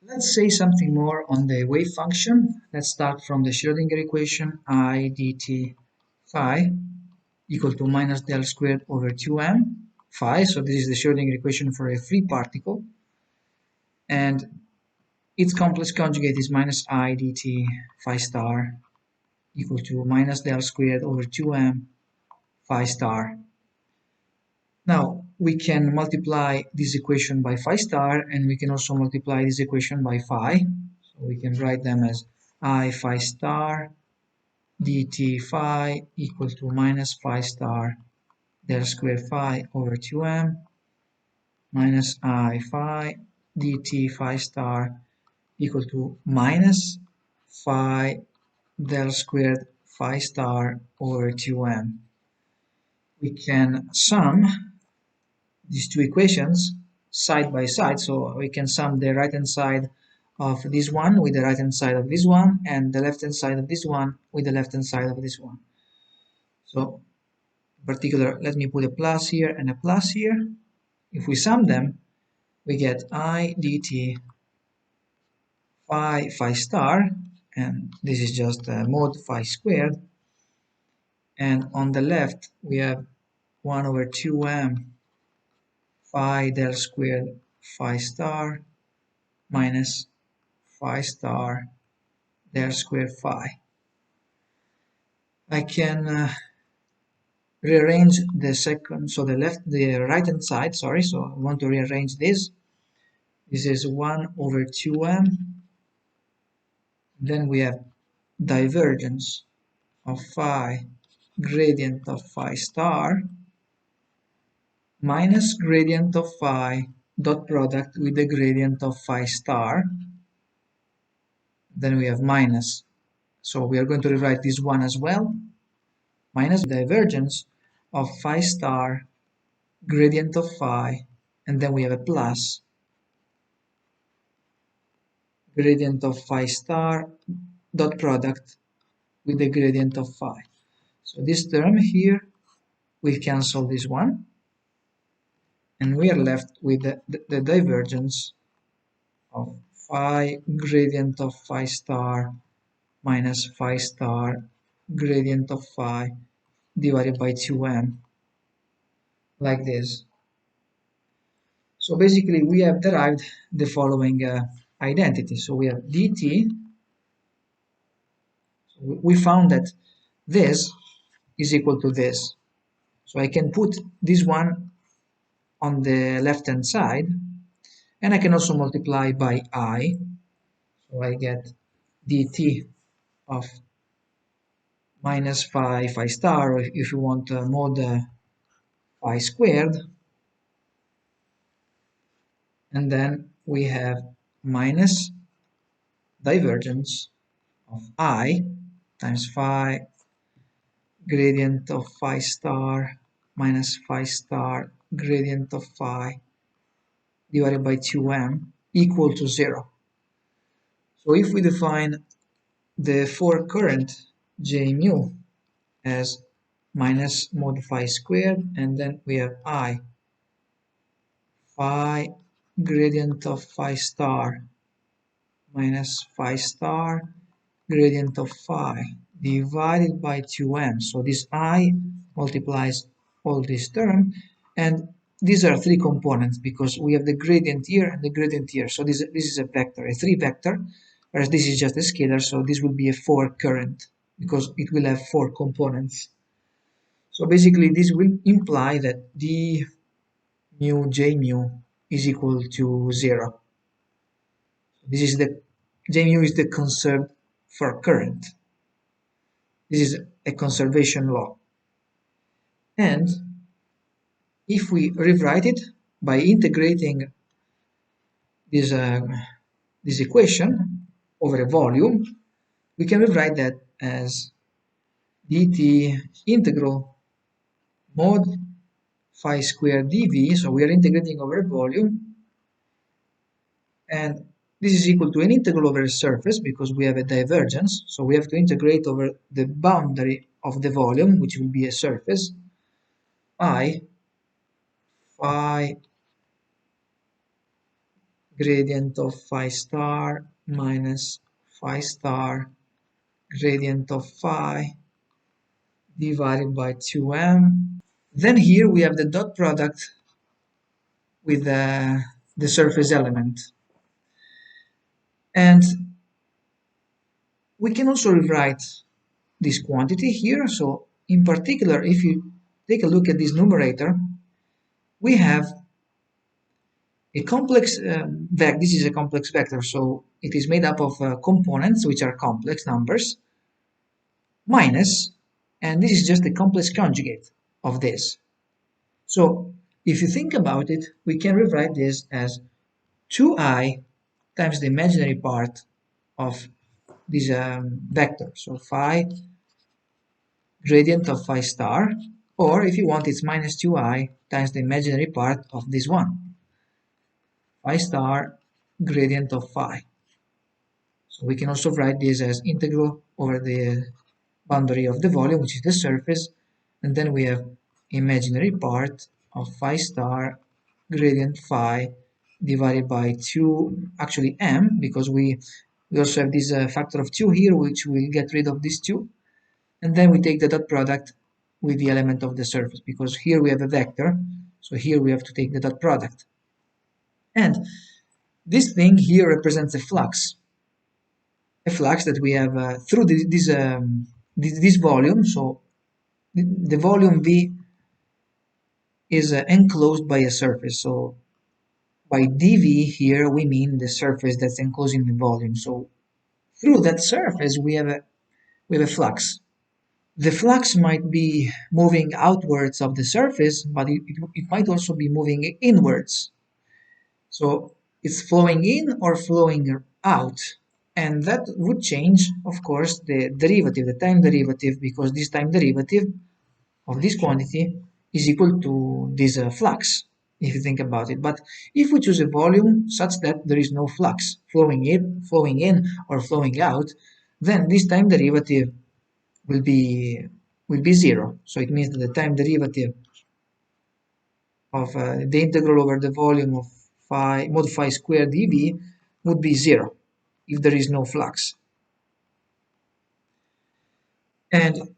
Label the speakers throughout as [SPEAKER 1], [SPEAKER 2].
[SPEAKER 1] Let's say something more on the wave function. Let's start from the Schrödinger equation I dt phi equal to minus del squared over 2m phi. So this is the Schrödinger equation for a free particle. And its complex conjugate is minus I dt phi star equal to minus del squared over 2m phi star. Now we can multiply this equation by phi star, and we can also multiply this equation by phi. So we can write them as I phi star dt phi equal to minus phi star del squared phi over 2m minus I phi dt phi star equal to minus phi del squared phi star over 2m. We can sum these two equations side by side, so we can sum the right hand side of this one with the right hand side of this one, and the left hand side of this one with the left hand side of this one. So in particular, let me put a plus here and a plus here. If we sum them, we get I dt phi star, and this is just mod phi squared, and on the left we have 1 over 2m phi del squared phi star minus phi star del squared phi. I can rearrange the second, so the right hand side, sorry, so I want to rearrange this. This is 1 over 2m. Then we have divergence of phi gradient of phi star minus gradient of phi dot product with the gradient of phi star. Then we have minus. So we are going to rewrite this one as well. Minus divergence of phi star gradient of phi, and then we have a plus gradient of phi star dot product with the gradient of phi. So this term here, we cancel this one, and we are left with the divergence of phi gradient of phi star minus phi star gradient of phi divided by 2m, like this. So basically we have derived the following identity. So we have dt, we found that this is equal to this. So I can put this one on the left hand side, and I can also multiply by I. So I get dt of minus phi star, or if you want mod phi squared, and then we have minus divergence of I times phi gradient of phi star minus phi star gradient of phi divided by 2m equal to 0. So if we define the forecurrent J mu as minus mod phi squared, and then we have I phi gradient of phi star minus phi star gradient of phi divided by 2m. So this I multiplies all this term, and these are three components because we have the gradient here and the gradient here. So this is a vector, a 3 vector, whereas this is just a scalar, so this will be a 4 current because it will have 4 components. So basically this will imply that d mu j mu is equal to 0. This is the j mu is the conserved for current. This is a conservation law. And if we rewrite it by integrating this, this equation over a volume, we can rewrite that as dt integral mod phi squared dv. So we are integrating over a volume, and this is equal to an integral over a surface because we have a divergence. So we have to integrate over the boundary of the volume, which will be a surface, I phi gradient of phi star minus phi star gradient of phi divided by 2m. Then here we have the dot product with the surface element. And we can also rewrite this quantity here. So in particular, if you take a look at this numerator, we have a complex vector. This is a complex vector, so it is made up of components which are complex numbers minus, and this is just the complex conjugate of this. So if you think about it, we can rewrite this as 2i times the imaginary part of this vector. So phi gradient of phi star, or if you want, it's minus 2i times the imaginary part of this one, phi star gradient of phi. So we can also write this as integral over the boundary of the volume, which is the surface, and then we have imaginary part of phi star gradient phi divided by 2, actually m, because we also have this factor of 2 here, which will get rid of this 2, and then we take the dot product with the element of the surface, because here we have a vector, so here we have to take the dot product. And this thing here represents a flux that we have through this volume. So the volume V is enclosed by a surface. So by dV here we mean the surface that's enclosing the volume. So through that surface we have a flux. The flux might be moving outwards of the surface, but it might also be moving inwards. So it's flowing in or flowing out. And that would change, of course, the derivative, the time derivative, because this time derivative of this quantity is equal to this flux, if you think about it. But if we choose a volume such that there is no flux flowing in or flowing out, then this time derivative will be zero. So it means that the time derivative of the integral over the volume of phi mod phi squared dv would be zero if there is no flux. And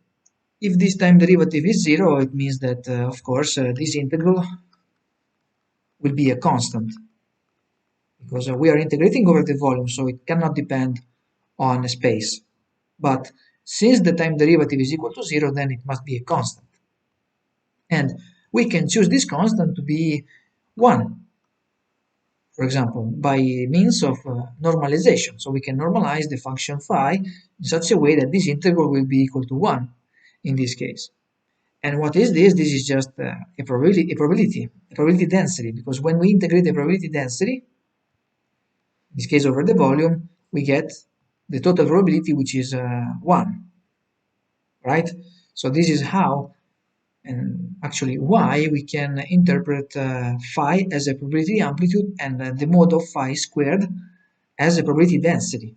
[SPEAKER 1] if this time derivative is zero, it means that, of course, this integral will be a constant, because we are integrating over the volume, so it cannot depend on space. But since the time derivative is equal to zero, then it must be a constant. And we can choose this constant to be 1, for example, by means of normalization. So we can normalize the function phi in such a way that this integral will be equal to 1 in this case. And what is this? This is just a probability density, because when we integrate the probability density, in this case over the volume, we get the total probability, which is 1, right? So this is how, and actually why, we can interpret phi as a probability amplitude and the mode of phi squared as a probability density.